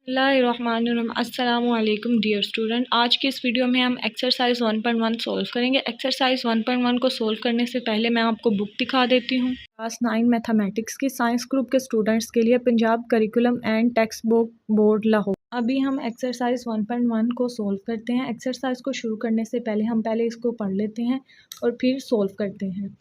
अस्सलामुअलैकुम dear student. आज की इस वीडियो में हम एक्सरसाइज 1.1 सोल्व करेंगे। एक्सरसाइज 1.1 को सोल्व करने से पहले मैं आपको बुक दिखा देती हूँ। क्लास 9 मैथमेटिक्स की साइंस ग्रुप के स्टूडेंट्स के लिए Punjab curriculum and text book board Lahore. अभी हम एक्सरसाइज 1.1 को सोल्व करते हैं। एक्सरसाइज को शुरू करने से पहले हम इसको पढ़ लेते हैं और फिर सोल्व करते हैं।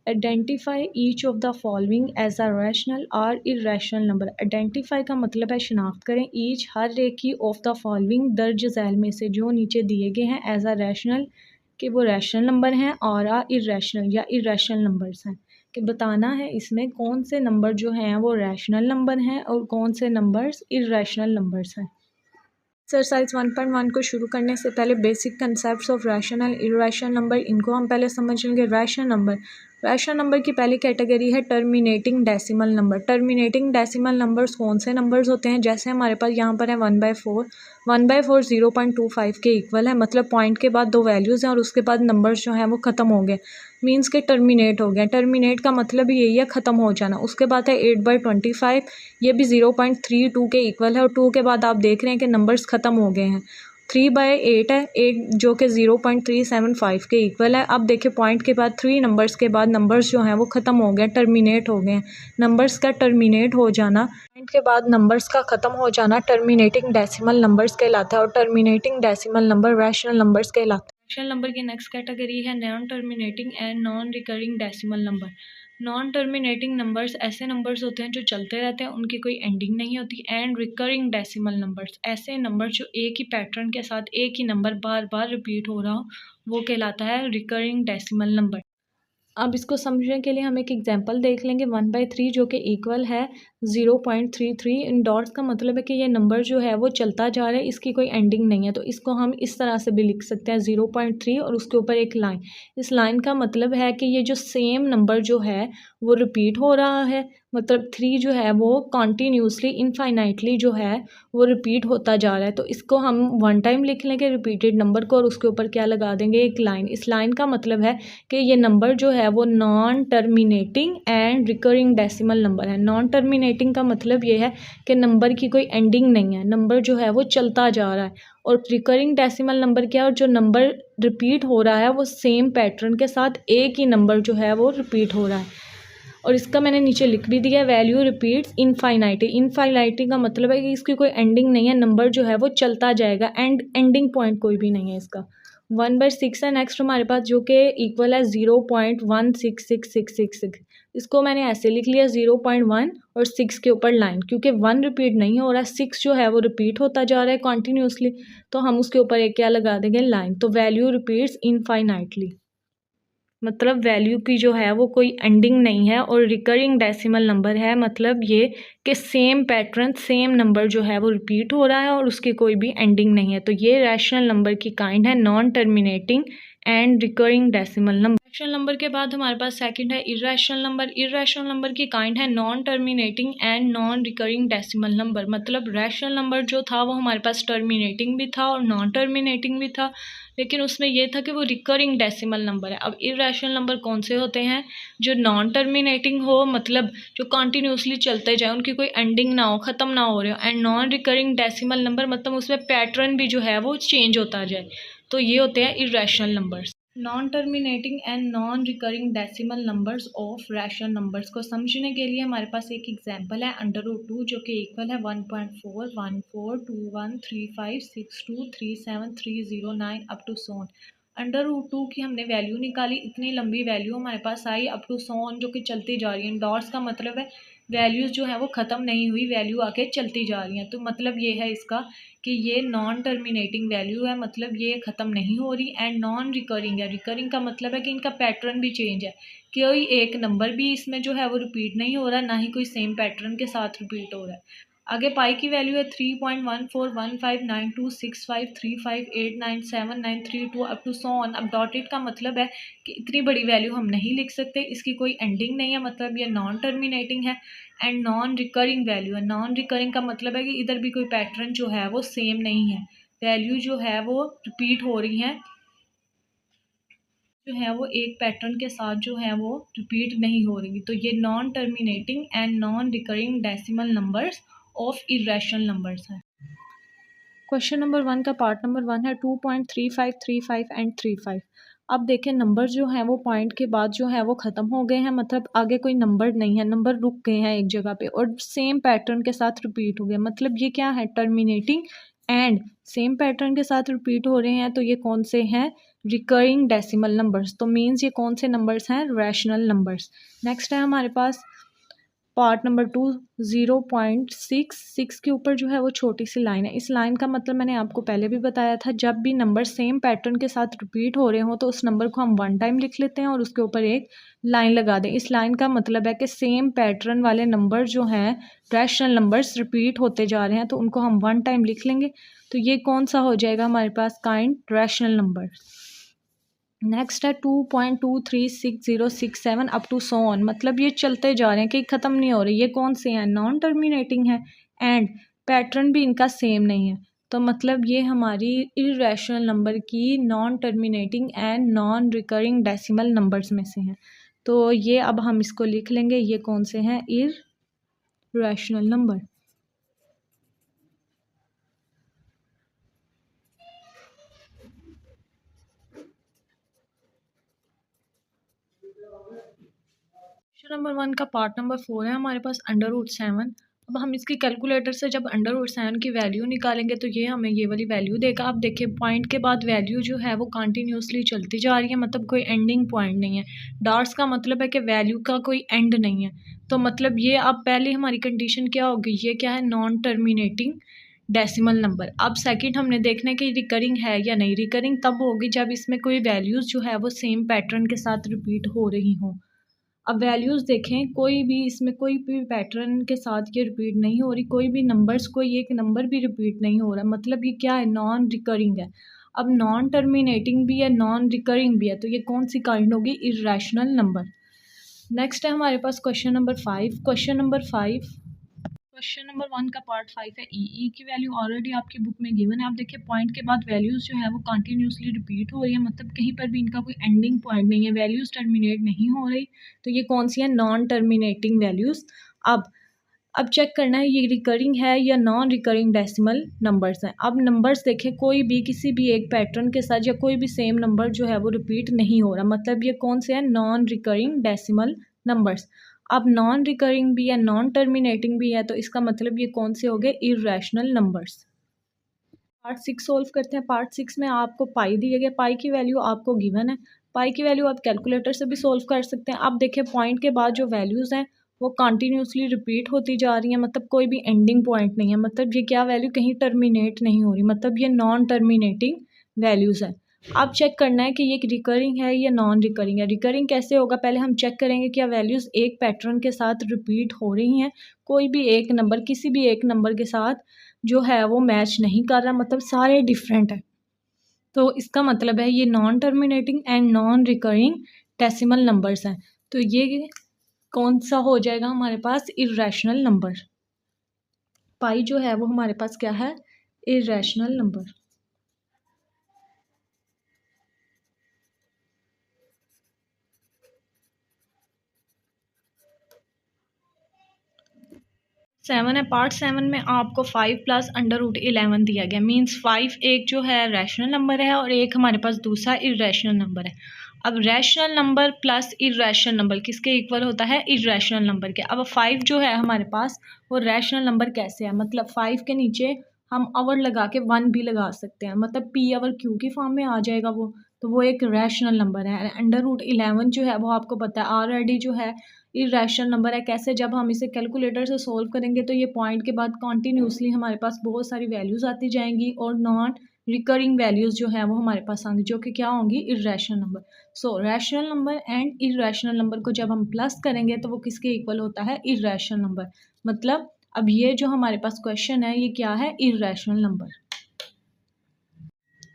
Identify each of the following as a rational और इर्रेशनल नंबर। आइडेंटिफाई का मतलब है शनाख्त करें। ईच हर एक की ऑफ द फॉलोइंग दर्ज झैल में से जो नीचे दिए गए हैं एज अ रैशनल कि वो रैशनल नंबर हैं और इर्रेशनल या इर्रेशनल नंबर्स हैं। कि बताना है इसमें कौन से नंबर जो हैं वो रैशनल नंबर हैं और कौन से नंबर्स इर्रेशनल नंबर्स हैं। एक्सरसाइज 1.1 को शुरू करने से पहले basic concepts of rational irrational number इनको हम पहले समझ लेंगे। रैशनल नंबर की पहली कैटेगरी है terminating decimal number. Terminating decimal numbers कौन से नंबर्स होते हैं? जैसे हमारे पास यहाँ पर है 1/4। 1/4 0.25 के इक्वल है, मतलब पॉइंट के बाद दो वैल्यूज़ हैं और उसके बाद नंबर्स जो हैं वो ख़त्म हो गए, मीन्स के टर्मिनेट हो गए। टर्मिनेट का मतलब यही है ख़त्म हो जाना। उसके बाद है 8/25, ये भी 0.32 के इक्वल है और 2 के बाद आप देख रहे हैं कि नंबर्स ख़त्म हो गए हैं। 3/8 है, 8 जो कि 0.375 के इक्वल है। अब देखिए पॉइंट के बाद 3 नंबर्स के बाद नंबर्स जो हैं वो ख़त्म हो गए, टर्मिनेट हो गए। नंबर्स का टर्मिनेट हो जाना, पॉइंट के बाद नंबर्स का ख़त्म हो जाना टर्मिनेटिंग डेसिमल नंबर्स कहलाता है और terminating decimal number rational numbers कहलाता है। रैशनल नंबर की नेक्स्ट कैटेगरी है non terminating and non recurring decimal number. Non terminating numbers ऐसे नंबर्स होते हैं जो चलते रहते हैं, उनकी कोई एंडिंग नहीं होती। एंड रिकरिंग डेसिमल नंबर्स ऐसे नंबर जो एक ही पैटर्न के साथ एक ही नंबर बार बार रिपीट हो रहा हो, वो कहलाता है रिकरिंग डेसिमल नंबर। अब इसको समझने के लिए हम एक एग्जांपल देख लेंगे। 1/3 जो कि इक्वल है 0.33। इन डॉट्स का मतलब है कि ये नंबर जो है वो चलता जा रहा है, इसकी कोई एंडिंग नहीं है। तो इसको हम इस तरह से भी लिख सकते हैं 0.3 और उसके ऊपर एक लाइन। इस लाइन का मतलब है कि ये जो सेम नंबर जो है वो रिपीट हो रहा है, मतलब 3 जो है वो कॉन्टीन्यूसली इनफाइनाइटली जो है वो रिपीट होता जा रहा है। तो इसको हम वन टाइम लिख लेंगे रिपीटेड नंबर को और उसके ऊपर क्या लगा देंगे, एक लाइन। इस लाइन का मतलब है कि ये नंबर जो है वो non terminating and recurring decimal number है। नॉन टर्मिनेटिंग का मतलब ये है कि नंबर की कोई एंडिंग नहीं है, नंबर जो है वो चलता जा रहा है। और रिकरिंग डेसिमल नंबर क्या है? और जो नंबर रिपीट हो रहा है वो सेम पैटर्न के साथ एक ही नंबर जो है वो रिपीट हो रहा है। और इसका मैंने नीचे लिख भी दिया, वैल्यू रिपीट्स इनफाइनाइटी। इनफाइनाइटी का मतलब है कि इसकी कोई एंडिंग नहीं है, नंबर जो है वो चलता जाएगा, एंडिंग पॉइंट कोई भी नहीं है इसका। 1/6 है नेक्स्ट हमारे पास, जो कि इक्वल है 0.166666। इसको मैंने ऐसे लिख लिया 0.1 और 6 के ऊपर लाइन, क्योंकि 1 रिपीट नहीं हो रहा, 6 जो है वो रिपीट होता जा रहा है कॉन्टीन्यूसली, तो हम उसके ऊपर एक क्या लगा देंगे, लाइन। तो वैल्यू रिपीट्स इनफाइनाइटली, मतलब वैल्यू की जो है वो कोई एंडिंग नहीं है। और रिकरिंग डेसिमल नंबर है, मतलब ये कि सेम पैटर्न सेम नंबर जो है वो रिपीट हो रहा है और उसकी कोई भी एंडिंग नहीं है। तो ये रैशनल नंबर की काइंड है non terminating and recurring decimal number. Rational number के बाद हमारे पास सेकंड है इर्रेशनल नंबर। इर्रेशनल नंबर की काइंड है non terminating and non recurring decimal number. मतलब रैशनल नंबर जो था वो हमारे पास टर्मिनेटिंग भी था और नॉन टर्मिनेटिंग भी था, लेकिन उसमें यह था कि वो रिकरिंग डेसिमल नंबर है। अब इर्रेशनल नंबर कौन से होते हैं? जो नॉन टर्मिनेटिंग हो, मतलब जो कॉन्टीन्यूसली चलते जाए, उनकी कोई एंडिंग ना हो, ख़त्म ना हो रहे हो। And non recurring decimal number मतलब उसमें पैटर्न भी जो है वो चेंज होता जाए, तो ये होते हैं irrational numbers. Non terminating and non recurring decimal numbers of rational numbers को समझने के लिए हमारे पास एक एग्जांपल है √2 जो कि इक्वल है 1.4142135623730 अप टू सोन। √2 की हमने वैल्यू निकाली, इतनी लंबी वैल्यू हमारे पास आई अप टू सोन, जो कि चलती जा रही है। डॉट्स का मतलब है वैल्यूज़ जो है वो ख़त्म नहीं हुई, वैल्यू आके चलती जा रही हैं। तो मतलब ये है इसका कि ये नॉन टर्मिनेटिंग वैल्यू है, मतलब ये ख़त्म नहीं हो रही। एंड नॉन रिकरिंग है, रिकरिंग का मतलब है कि इनका पैटर्न भी चेंज है, कोई एक नंबर भी इसमें जो है वो रिपीट नहीं हो रहा, ना ही कोई सेम पैटर्न के साथ रिपीट हो रहा है। आगे पाई की वैल्यू है 3.1415926535897932 अप टू सो ऑन। अब डॉटेड का मतलब है कि इतनी बड़ी वैल्यू हम नहीं लिख सकते, इसकी कोई एंडिंग नहीं है, मतलब ये नॉन टर्मिनेटिंग है। एंड नॉन रिकरिंग वैल्यू है, नॉन रिकरिंग का मतलब है कि इधर भी कोई पैटर्न जो है वो सेम नहीं है, वैल्यू जो है वो रिपीट हो रही है, जो है वो एक पैटर्न के साथ जो है वो रिपीट नहीं हो रही। तो ये non terminating and non recurring decimal numbers of irrational numbers हैं। क्वेश्चन नंबर 1 का पार्ट नंबर 1 है 2.35, 35 एंड 35। अब देखें नंबर जो हैं वो पॉइंट के बाद जो है वो ख़त्म हो गए हैं, मतलब आगे कोई नंबर नहीं है, नंबर रुक गए हैं एक जगह पे और सेम पैटर्न के साथ रिपीट हो गए। मतलब ये क्या है, टर्मिनेटिंग एंड सेम पैटर्न के साथ रिपीट हो रहे हैं। तो ये कौन से हैं, रिकरिंग डेसिमल नंबर्स। तो मीन्स ये कौन से नंबर्स हैं, रैशनल नंबर्स। नेक्स्ट है हमारे पास पार्ट नंबर 2 0.66 के ऊपर जो है वो छोटी सी लाइन है। इस लाइन का मतलब मैंने आपको पहले भी बताया था, जब भी नंबर सेम पैटर्न के साथ रिपीट हो रहे हो तो उस नंबर को हम 1 टाइम लिख लेते हैं और उसके ऊपर एक लाइन लगा दें। इस लाइन का मतलब है कि सेम पैटर्न वाले नंबर जो हैं, रैशनल नंबर्स रिपीट होते जा रहे हैं, तो उनको हम 1 टाइम लिख लेंगे। तो ये कौन सा हो जाएगा हमारे पास, काइंड रैशनल नंबर। नेक्स्ट है 2.236067 अप टू सो ऑन, मतलब ये चलते जा रहे हैं कि ख़त्म नहीं हो रही। ये कौन से हैं, नॉन टर्मिनेटिंग है एंड पैटर्न भी इनका सेम नहीं है। तो मतलब ये हमारी इर्रेशनल नंबर की non terminating and non recurring decimal numbers में से हैं। तो ये अब हम इसको लिख लेंगे, ये कौन से हैं, इर्रेशनल नंबर। क्वेश्चन नंबर 1 का पार्ट नंबर 4 है हमारे पास √7। अब हम इसकी कैलकुलेटर से जब √7 की वैल्यू निकालेंगे तो ये हमें ये वाली वैल्यू देगा। अब देखिए पॉइंट के बाद वैल्यू जो है वो कंटिन्यूसली चलती जा रही है, मतलब कोई एंडिंग पॉइंट नहीं है। डॉट्स का मतलब है कि वैल्यू का कोई एंड नहीं है। तो मतलब ये अब पहले हमारी कंडीशन क्या होगी, ये क्या है, नॉन टर्मिनेटिंग डेसिमल नंबर। अब सेकंड हमने देखना है कि रिकरिंग है या नहीं। रिकरिंग तब होगी जब इसमें कोई वैल्यूज़ जो है वो सेम पैटर्न के साथ रिपीट हो रही हों। अब वैल्यूज़ देखें, कोई भी इसमें कोई भी पैटर्न के साथ ये रिपीट नहीं हो रही, कोई भी नंबर्स, कोई एक नंबर भी रिपीट नहीं हो रहा, मतलब ये क्या है, नॉन रिकरिंग है। अब नॉन टर्मिनेटिंग भी है, नॉन रिकरिंग भी है, तो ये कौन सी काइंड होगी, इर्रेशनल नंबर। नेक्स्ट है हमारे पास क्वेश्चन नंबर 5। क्वेश्चन नंबर 1 का पार्ट 5 है ई की वैल्यू ऑलरेडी आपकी बुक में गिवन है। आप देखिए पॉइंट के बाद वैल्यूज़ जो है वो कंटिन्यूसली रिपीट हो रही है, मतलब कहीं पर भी इनका कोई एंडिंग पॉइंट नहीं है, वैल्यूज़ टर्मिनेट नहीं हो रही। तो ये कौन सी है, नॉन टर्मिनेटिंग वैल्यूज़। अब चेक करना है ये रिकरिंग है या नॉन रिकरिंग डेसिमल नंबर्स हैं। अब नंबर्स देखें, कोई भी किसी भी एक पैटर्न के साथ या कोई भी सेम नंबर जो है वो रिपीट नहीं हो रहा, मतलब ये कौन से हैं, नॉन रिकरिंग डेसिमल नंबर्स। अब नॉन रिकरिंग भी है, नॉन टर्मिनेटिंग भी है, तो इसका मतलब ये कौन से हो गए, इर्रेशनल नंबर्स। पार्ट 6 सोल्व करते हैं। पार्ट 6 में आपको पाई दिया गया, पाई की वैल्यू आपको गिवन है। पाई की वैल्यू आप कैलकुलेटर से भी सोल्व कर सकते हैं। अब देखिए पॉइंट के बाद जो वैल्यूज़ हैं वो कंटिन्यूसली रिपीट होती जा रही हैं, मतलब कोई भी एंडिंग पॉइंट नहीं है, मतलब ये क्या वैल्यू कहीं टर्मिनेट नहीं हो रही, मतलब ये नॉन टर्मिनेटिंग वैल्यूज़ है। अब चेक करना है कि ये रिकरिंग है या नॉन रिकरिंग है। रिकरिंग कैसे होगा, पहले हम चेक करेंगे क्या वैल्यूज़ एक पैटर्न के साथ रिपीट हो रही हैं, कोई भी एक नंबर किसी भी एक नंबर के साथ जो है वो मैच नहीं कर रहा, मतलब सारे डिफरेंट है। तो इसका मतलब है ये non terminating and non recurring decimal numbers हैं। तो ये कौन सा हो जाएगा हमारे पास, इर्रेशनल नंबर। पाई जो है वो हमारे पास क्या है, इर्रेशनल नंबर। सेवन है, पार्ट 7 में आपको 5 प्लस √11 दिया गया, मीन्स 5 एक जो है रैशनल नंबर है और एक हमारे पास दूसरा इर्रेशनल नंबर है। अब rational number plus irrational number किसके इक्वल होता है, इर्रेशनल नंबर के। अब 5 जो है हमारे पास वो रैशनल नंबर कैसे है, मतलब 5 के नीचे हम आवर लगा के 1 भी लगा सकते हैं, मतलब पी आवर क्यू की फॉर्म में आ जाएगा वो, तो वो एक रैशनल नंबर है। √11 जो है वो आपको पता है ऑलरेडी जो है इर्रेशनल नंबर है। कैसे, जब हम इसे कैलकुलेटर से सोल्व करेंगे तो ये पॉइंट के बाद कॉन्टीन्यूसली हमारे पास बहुत सारी वैल्यूज़ आती जाएंगी और नॉन रिकरिंग वैल्यूज़ जो है वो हमारे पास आएंगी, जो कि क्या होंगी, irrational number. So rational number and irrational number को जब हम प्लस करेंगे तो वो किसके इक्वल होता है, इर्रेशनल नंबर। मतलब अब ये जो हमारे पास क्वेश्चन है ये क्या है, इर्रेशनल नंबर।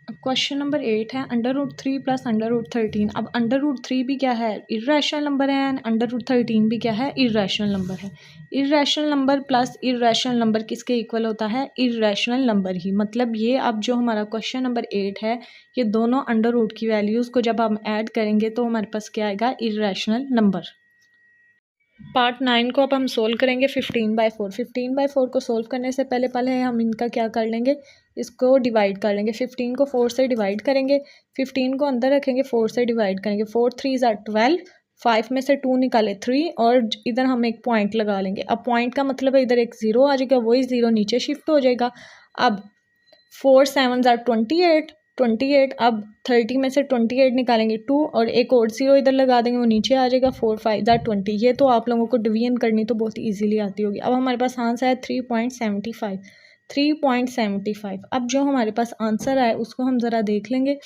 अब क्वेश्चन नंबर 8 है √3 प्लस √13। अब √3 भी क्या है, इर्रेशनल नंबर है, एंड √13 भी क्या है, इर्रेशनल नंबर है। Irrational number plus irrational number किसके इक्वल होता है, इर्रेशनल नंबर ही। मतलब ये अब जो हमारा क्वेश्चन नंबर 8 है, ये दोनों अंडर रूट की वैल्यूज़ को जब हम ऐड करेंगे तो हमारे पास क्या आएगा, इर्रेशनल नंबर। पार्ट 9 को अब हम सोल्व करेंगे 15/4। 15/4 को सोल्व करने से पहले हम इनका क्या कर लेंगे, इसको डिवाइड कर लेंगे। 15 को 4 से डिवाइड करेंगे, 15 को अंदर रखेंगे, 4 से डिवाइड करेंगे। 4 3 ज़ा 12, 5 में से 2 निकाले 3, और इधर हम एक पॉइंट लगा लेंगे। अब पॉइंट का मतलब है इधर एक ज़ीरो आ जाएगा, वही ज़ीरो नीचे शिफ्ट हो जाएगा। अब 4 7 ज़ा 28, 28। अब 30 में से 28 निकालेंगे 2, और एक और ज़ीरो इधर लगा देंगे, वो नीचे आ जाएगा। 4 5 ज़ा 20। ये तो आप लोगों को डिवीजन करनी तो बहुत इजीली आती होगी। अब हमारे पास आंसर है 3.75, 3.75। अब जो हमारे पास आंसर है उसको हम ज़रा देख लेंगे।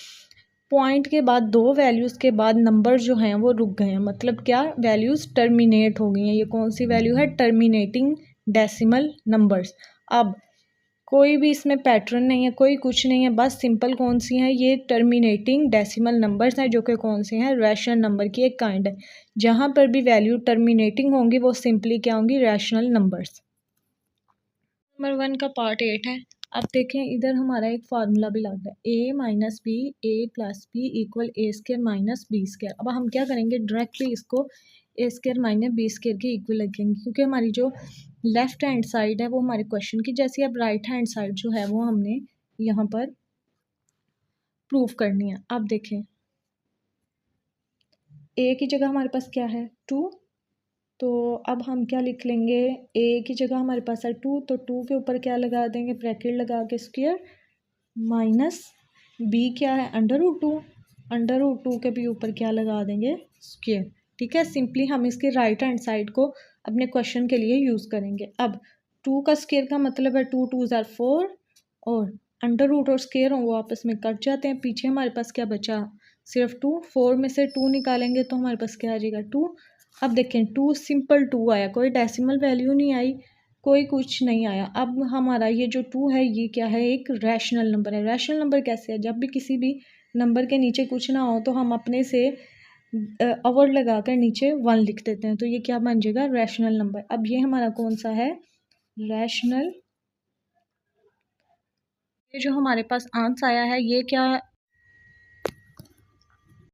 पॉइंट के बाद दो वैल्यूज़ के बाद नंबर जो हैं वो रुक गए हैं, मतलब क्या, वैल्यूज़ टर्मिनेट हो गई हैं। ये कौन सी वैल्यू है, टर्मिनेटिंग डेसिमल नंबर्स। अब कोई भी इसमें पैटर्न नहीं है, कोई कुछ नहीं है, बस सिंपल कौन सी हैं, ये टर्मिनेटिंग डेसिमल नंबर्स हैं, जो कि कौन से हैं, रैशनल नंबर की एक काइंड है। जहाँ पर भी वैल्यू टर्मिनेटिंग होंगी वो सिंपली क्या होंगी, रैशनल नंबर्स। नंबर 1 का पार्ट 8 है। अब देखें इधर हमारा एक फार्मूला भी लग रहा है, a minus B A plus B equal A square minus B square. अब हम क्या करेंगे, डायरेक्टली इसको A square minus B square के इक्वल लिखेंगे, क्योंकि हमारी जो लेफ्ट हैंड साइड है वो हमारे क्वेश्चन की जैसी, अब राइट हैंड साइड जो है वो हमने यहाँ पर प्रूफ करनी है। अब देखें a की जगह हमारे पास क्या है, 2, तो अब हम क्या लिख लेंगे, a की जगह हमारे पास है 2, तो 2 के ऊपर क्या लगा देंगे, ब्रैकेट लगा के स्क्वायर, माइनस b क्या है, √2, √2 के भी ऊपर क्या लगा देंगे, स्क्वायर। ठीक है, सिंपली हम इसके राइट हैंड साइड को अपने क्वेश्चन के लिए यूज़ करेंगे। अब 2 का स्क्वायर का मतलब है 2 2 ज़ा 4, और √, और स्क्वायर वो आपस में कट जाते हैं। पीछे हमारे पास क्या बचा, सिर्फ 2। 4 में से 2 निकालेंगे तो हमारे पास क्या आ जाएगा, 2। अब देखें 2 सिंपल 2 आया, कोई डेसिमल वैल्यू नहीं आई, कोई कुछ नहीं आया। अब हमारा ये जो 2 है ये क्या है, एक रैशनल नंबर है। रैशनल नंबर कैसे है, जब भी किसी भी नंबर के नीचे कुछ ना हो तो हम अपने से अवर लगा कर नीचे 1 लिख देते हैं, तो ये क्या बन जाएगा, रैशनल नंबर। अब ये हमारा कौन सा है, रैशनल। ये जो हमारे पास आंसर आया है ये क्या